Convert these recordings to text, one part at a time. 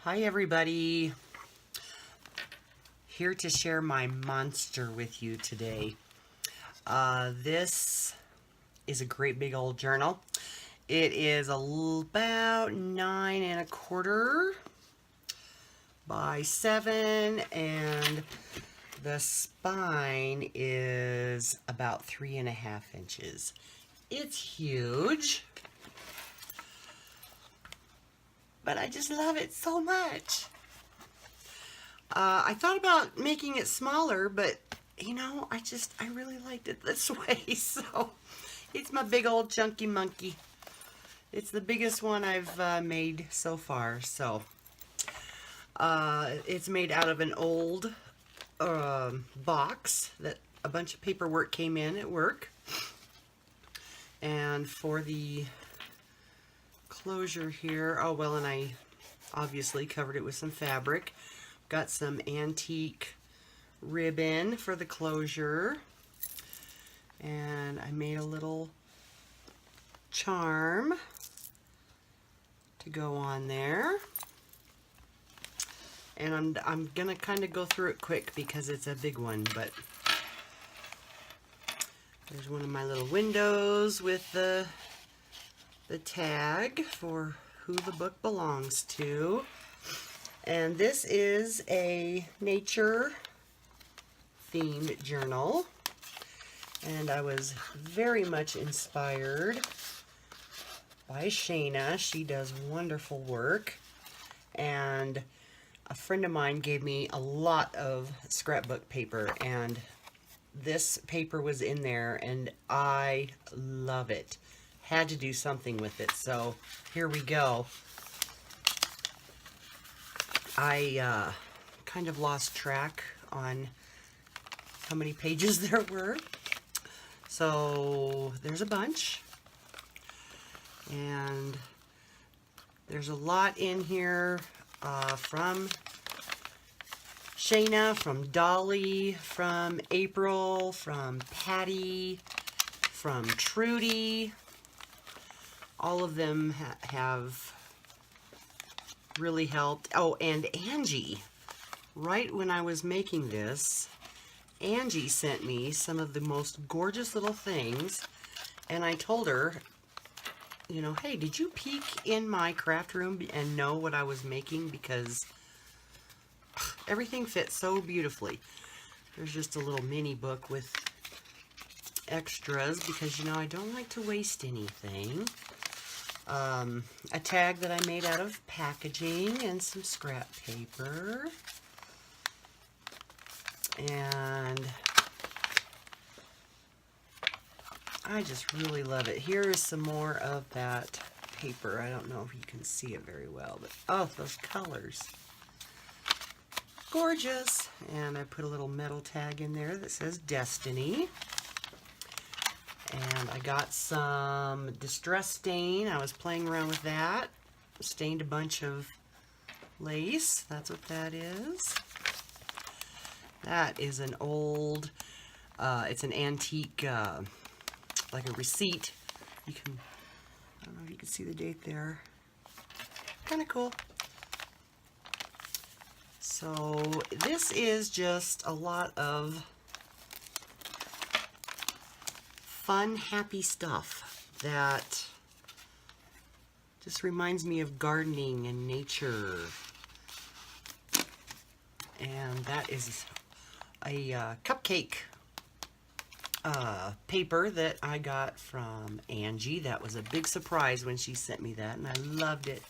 Hi everybody, here to share my monster with you today. This is a great big old journal. It is about 9¼ by 7, and the spine is about 3½ inches. It's huge, but I just love it so much. I thought about making it smaller, but you know, I really liked it this way, so it's my big old chunky monkey. It's the biggest one I've made so far, so it's made out of an old box that a bunch of paperwork came in at work. And for the closure here, oh well, and I obviously covered it with some fabric. Got some antique ribbon for the closure, and I made a little charm to go on there. And I'm gonna kind of go through it quick because it's a big one, but there's one of my little windows with the tag for who the book belongs to. And this is a nature themed journal, and I was very much inspired by Shayna. She does wonderful work, and a friend of mine gave me a lot of scrapbook paper, and this paper was in there, and I love it. Had to do something with it, so here we go. I kind of lost track on how many pages there were, so there's a bunch, and there's a lot in here from Shayna, from Dolly, from April, from Patty, from Trudy. All of them have really helped. Oh, and Angie. Right when I was making this, Angie sent me some of the most gorgeous little things, and I told her, you know, hey, did you peek in my craft room and know what I was making? Because everything fits so beautifully. There's just a little mini book with extras because, you know, I don't like to waste anything. A tag that I made out of packaging and some scrap paper. And I just really love it. Here is some more of that paper. I don't know if you can see it very well, but oh, those colors. Gorgeous. And I put a little metal tag in there that says Destiny. And I got some distress stain. I was playing around with that. Stained a bunch of lace. That's what that is. That is an old, it's an antique, like a receipt. You can, I don't know if you can see the date there. Kind of cool. So this is just a lot of fun, happy stuff that just reminds me of gardening and nature. And that is a cupcake paper that I got from Angie. That was a big surprise when she sent me that, and I loved it.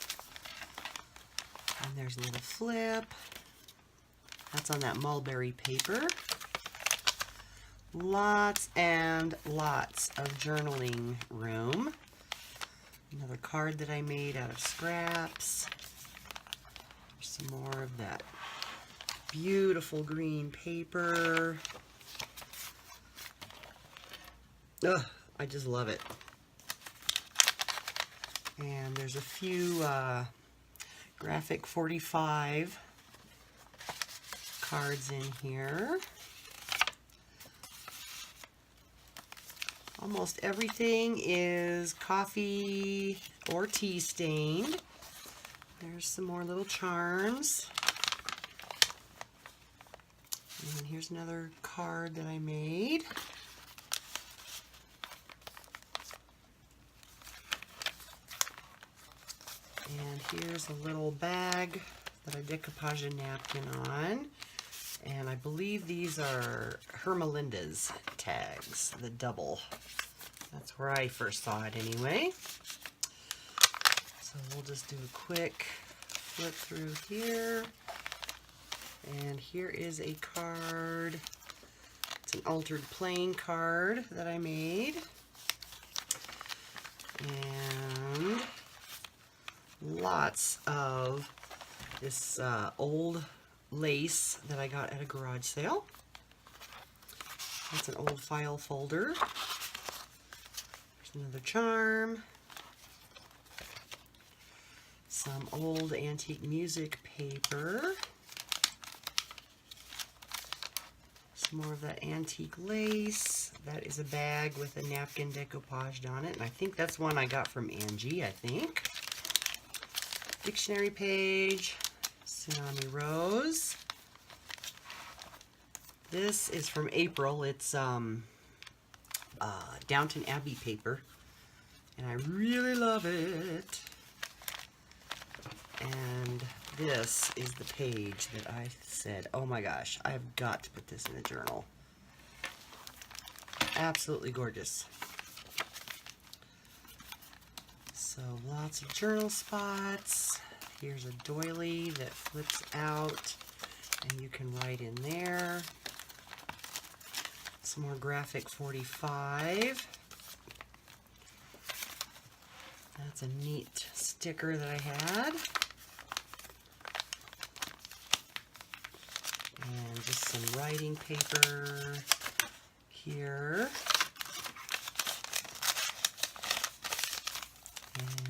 And there's a little flip. That's on that mulberry paper. Lots and lots of journaling room. Another card that I made out of scraps. There's some more of that beautiful green paper. Ugh, I just love it. And there's a few graphic 45 cards in here. Almost everything is coffee or tea stained. There's There's some more little charms. And here's another card that I made. And here's a little bag that I decoupage a napkin on. And I believe these are Hermelinda's tags, the double. That's where I first saw it anyway. So we'll just do a quick flip through here. And here is a card. It's an altered playing card that I made. And lots of this old lace that I got at a garage sale. That's an old file folder. There's another charm. Some old antique music paper. Some more of that antique lace. That is a bag with a napkin decoupaged on it. And I think that's one I got from Angie, I think. Dictionary page. Tsunami Rose. This is from April. It's Downton Abbey paper. And I really love it. And this is the page that I said, oh my gosh, I've got to put this in a journal. Absolutely gorgeous. So lots of journal spots. Here's a doily that flips out and you can write in there. Some more graphic 45. That's a neat sticker that I had. And just some writing paper here.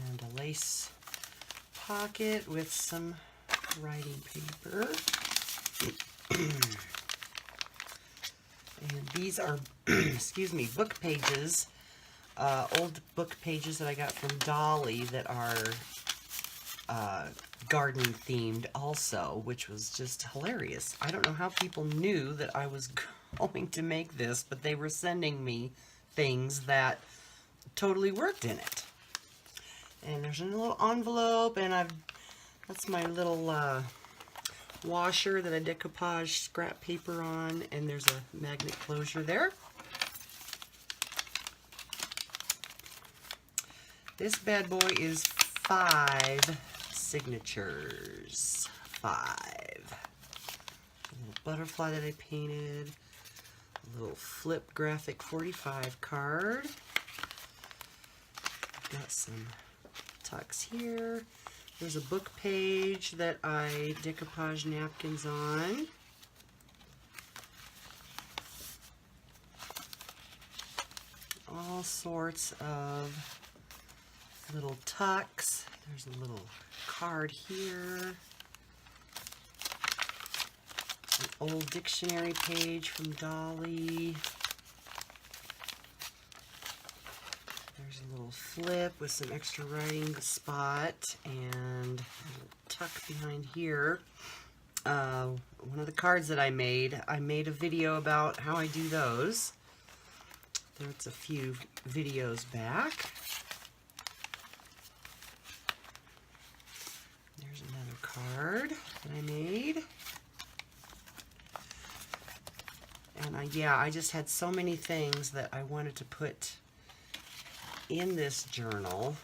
And a lace pocket with some writing paper. And these are, excuse me, book pages, old book pages that I got from Dolly that are garden themed also, which was just hilarious. I don't know how people knew that I was going to make this, but they were sending me things that totally worked in it. And there's a little envelope, and that's my little washer that I decoupage scrap paper on, and there's a magnet closure there. This bad boy is 5 signatures. 5. A little butterfly that I painted. A little flip graphic 45 card. Got some tucks here. There's a book page that I decoupage napkins on. All sorts of little tucks. There's a little card here. An old dictionary page from Dolly. There's a little flip with some extra writing spot and a little tuck behind here. One of the cards that I made a video about how I do those. There's a few videos back. There's another card that I made. And I just had so many things that I wanted to put in this journal,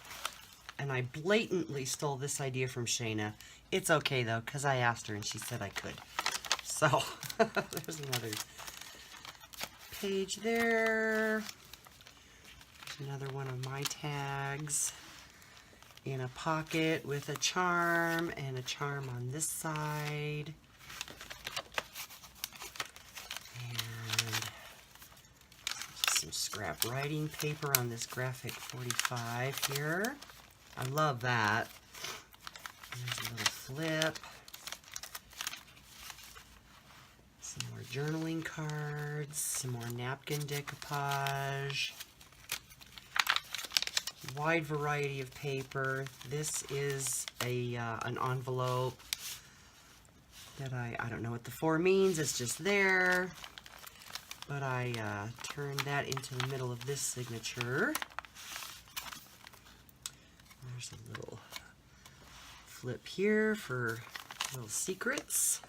and I blatantly stole this idea from Shayna. It's okay though, because I asked her and she said I could. So there's another page there. There's another one of my tags in a pocket with a charm and a charm on this side. Some scrap writing paper on this graphic 45 here. I love that. There's a little flip. Some more journaling cards. Some more napkin decoupage. wide variety of paper. This is a an envelope that I don't know what the 4 means. It's just there. But I turned that into the middle of this signature. There's a little flip here for little secrets.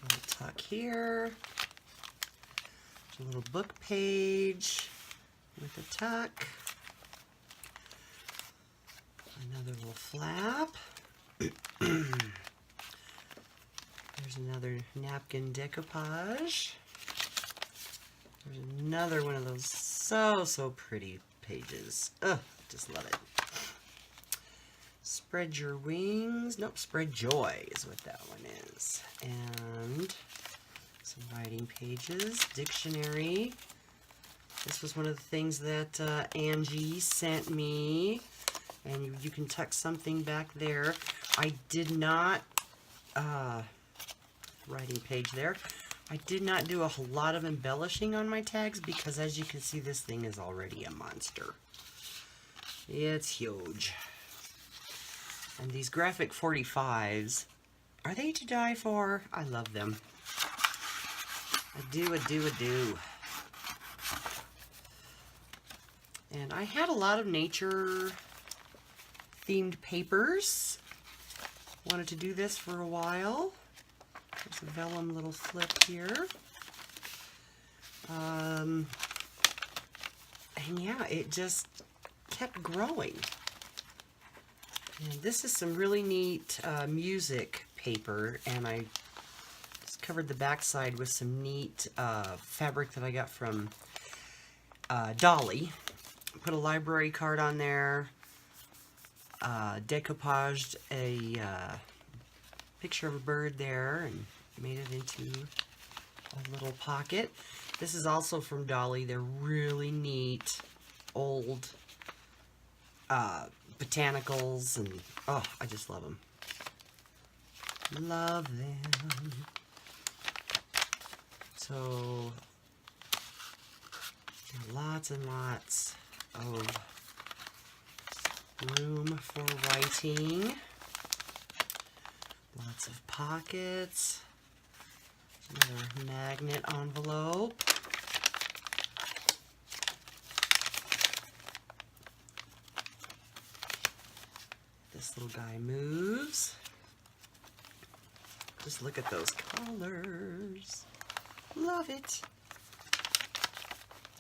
A little tuck here. There's a little book page with a tuck. Another little flap. There's another napkin decoupage. There's another one of those so pretty pages. Ugh, just love it. Spread your wings. Nope, spread joy is what that one is. And some writing pages. Dictionary. This was one of the things that Angie sent me. And you can tuck something back there. I did not... writing page there. I did not do a whole lot of embellishing on my tags because, as you can see, this thing is already a monster. It's huge. And these graphic 45s, are they to die for? I love them. I do. And I had a lot of nature themed papers. Wanted to do this for a while. There's a vellum little flip here. And yeah, it just kept growing. And this is some really neat music paper, and I just covered the backside with some neat fabric that I got from Dolly. Put a library card on there, decoupaged a picture of a bird there and made it into a little pocket. This is also from Dolly. They're really neat old botanicals, and oh, I just love them. Love them. So lots and lots of room for writing. Lots of pockets. Another magnet envelope. This little guy moves. Just look at those colors. Love it.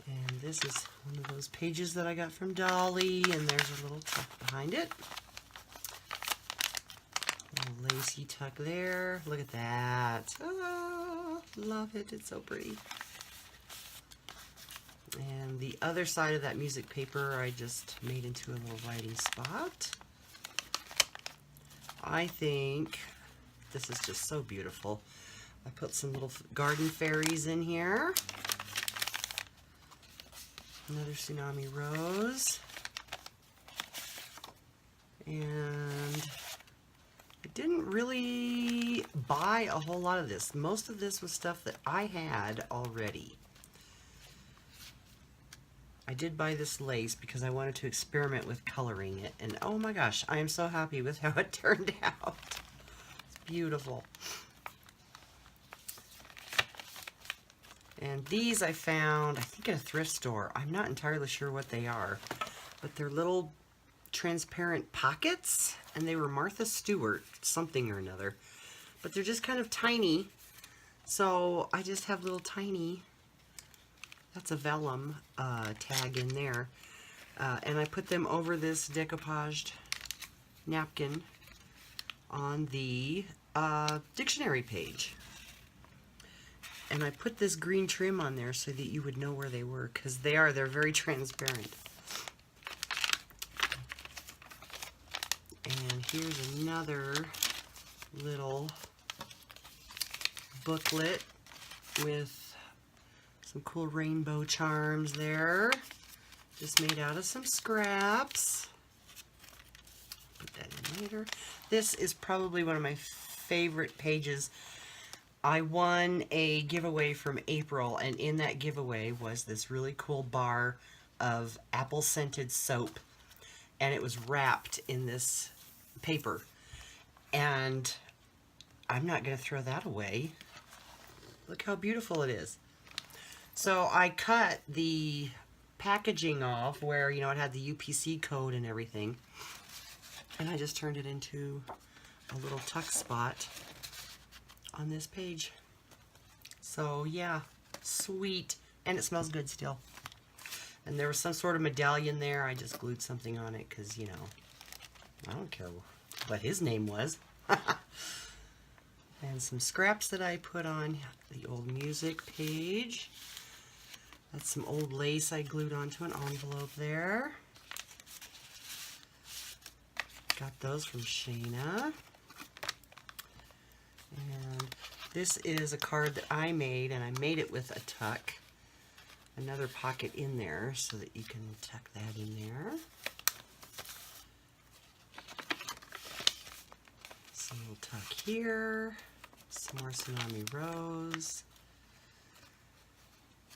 And this is one of those pages that I got from Dolly, and there's a little tuck behind it. Little lacy tuck there. Look at that. Oh, love it. It's so pretty. And the other side of that music paper I just made into a little writing spot. I think this is just so beautiful. I put some little garden fairies in here. Another tsunami rose. And I didn't really buy a whole lot of this. Most of this was stuff that I had already. I did buy this lace because I wanted to experiment with coloring it. And oh my gosh, I am so happy with how it turned out. It's beautiful. And these I found, I think, at a thrift store. I'm not entirely sure what they are, but they're little transparent pockets, and they were Martha Stewart something or another. But they're just kind of tiny, so I just have little tiny, that's a vellum tag in there. And I put them over this decoupaged napkin on the dictionary page. And I put this green trim on there so that you would know where they were, because they're very transparent. And here's another little booklet with some cool rainbow charms there. Just made out of some scraps. Put that in later. This is probably one of my favorite pages. I won a giveaway from April, and in that giveaway was this really cool bar of apple scented soap, and it was wrapped in this paper, and I'm not going to throw that away. Look how beautiful it is. So I cut the packaging off where, you know, it had the UPC code and everything, and I just turned it into a little tuck spot on this page. So yeah, sweet, and it smells good still. And there was some sort of medallion there. I just glued something on it because, you know, I don't care what his name was. And some scraps that I put on the old music page. That's some old lace I glued onto an envelope there. Got those from Shayna. And this is a card that I made, and I made it with a tuck. Another pocket in there so that you can tuck that in there. Some little tuck here. Some more Tsunami Rose.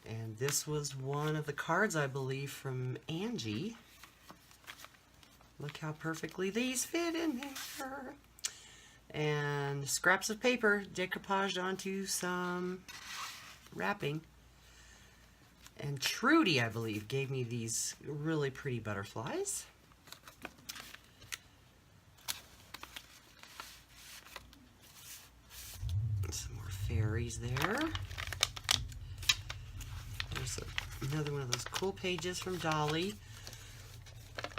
And this was one of the cards, I believe, from Angie. Look how perfectly these fit in there. And scraps of paper decoupaged onto some wrapping. And Trudy, I believe, gave me these really pretty butterflies. Some more fairies there. There's another one of those cool pages from Dolly.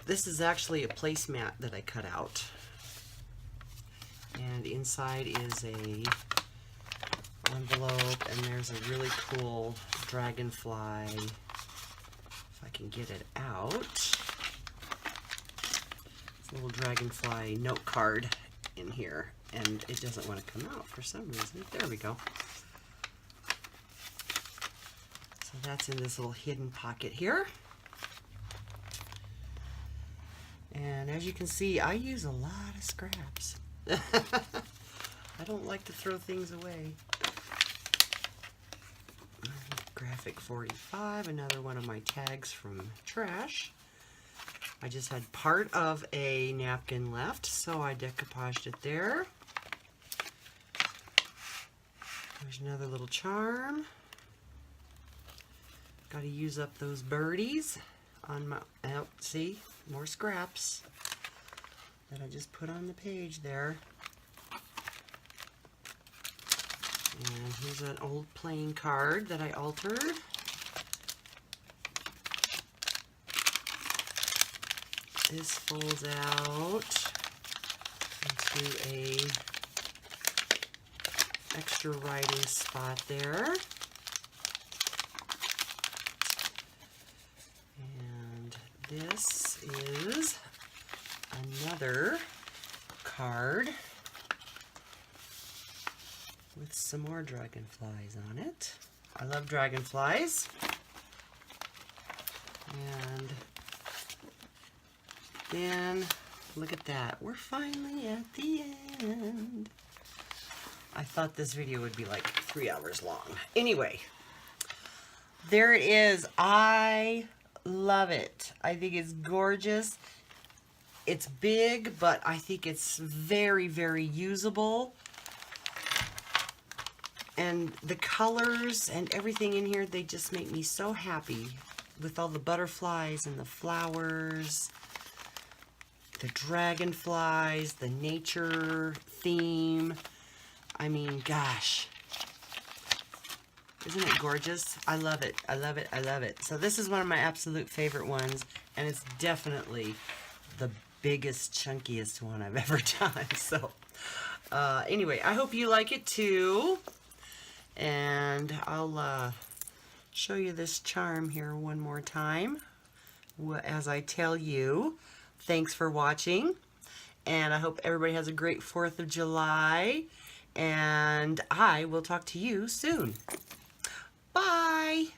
This is actually a placemat that I cut out. And inside is a envelope, and there's a really cool dragonfly, if I can get it out. It's a little dragonfly note card in here, and it doesn't want to come out for some reason. There we go. So that's in this little hidden pocket here. And as you can see, I use a lot of scraps. I don't like to throw things away. Graphic 45, another one of my tags from trash. I just had part of a napkin left, so I decoupaged it there. There's another little charm. Got to use up those birdies on my, oh, see, more scraps that I just put on the page there. And here's an old playing card that I altered. This folds out into a extra writing spot there. And this is another card with some more dragonflies on it. I love dragonflies. And then, look at that. We're finally at the end. I thought this video would be like 3 hours long. Anyway, there it is. I love it. I think it's gorgeous. It's big, but I think it's very, very usable. And the colors and everything in here, they just make me so happy with all the butterflies and the flowers, the dragonflies, the nature theme. I mean, gosh. Isn't it gorgeous? I love it. I love it. I love it. So this is one of my absolute favorite ones, and it's definitely the biggest, chunkiest one I've ever done. So anyway, I hope you like it too. And I'll show you this charm here one more time as I tell you. Thanks for watching, and I hope everybody has a great 4th of July, and I will talk to you soon. Bye!